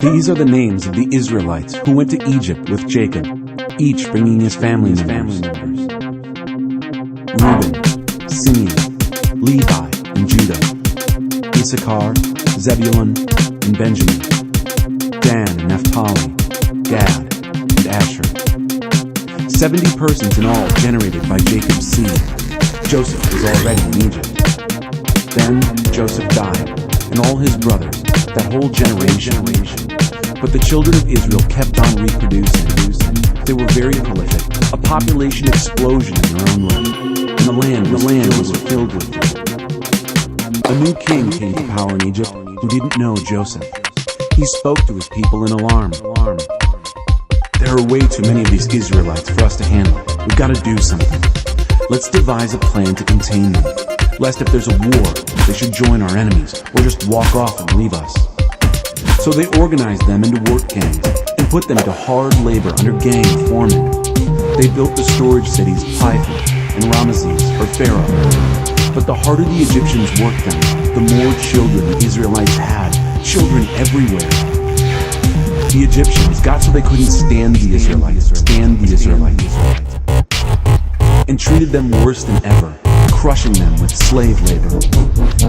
These are the names of the Israelites who went to Egypt with Jacob, each bringing his family members. Reuben, Simeon, Levi, and Judah. Issachar, Zebulun, and Benjamin. Dan and Naphtali, Gad, and Asher. 70 persons in all generated by Jacob's seed. Joseph was already in Egypt. Then Joseph died, and all his brothers, that whole generation. But the children of Israel kept on reproducing. They were very prolific, a population explosion in their own right, and the land was filled with them. A new king came to power in Egypt who didn't know Joseph. He spoke to his people in alarm. There are way too many of these Israelites for us to handle. We've got to do something. Let's devise a plan to contain them, lest if there's a war, they should join our enemies or just walk off and leave us. So they organized them into work gangs and put them to hard labor under gang foremen. They built the storage cities Pithom and Ramesses or Pharaoh. But the harder the Egyptians worked them, the more children the Israelites had, children everywhere. The Egyptians got so they couldn't stand the Israelites, and treated them worse than ever, crushing them with slave labor.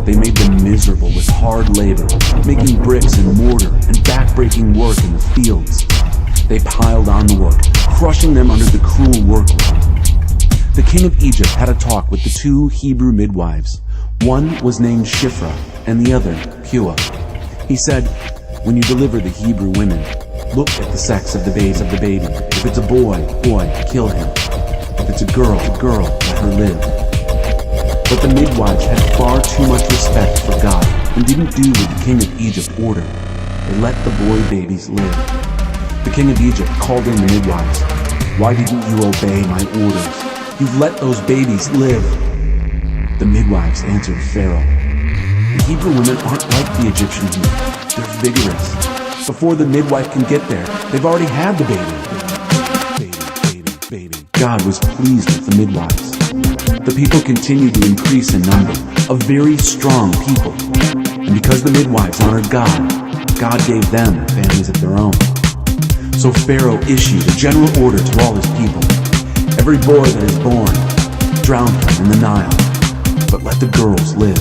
They made them miserable with hard labor, making bricks and mortar and backbreaking work in the fields. They piled on the work, crushing them under the cruel workload. The king of Egypt had a talk with the two Hebrew midwives. One was named Shiphrah and the other Puah. He said, "When you deliver the Hebrew women, look at the sex of the baby. If it's a boy, kill him. If it's a girl, let her live." But the midwives had far too much respect for God and didn't do what the king of Egypt ordered. They let the boy babies live. The king of Egypt called in the midwives. "Why didn't you obey my orders? You've let those babies live." The midwives answered Pharaoh, "The Hebrew women aren't like the Egyptian women. They're vigorous. Before the midwife can get there, they've already had the baby." God was pleased with the midwives. The people continued to increase in number, a very strong people. And because the midwives honored God, God gave them families of their own. So Pharaoh issued a general order to all his people. "Every boy that is born, drown him in the Nile, but let the girls live."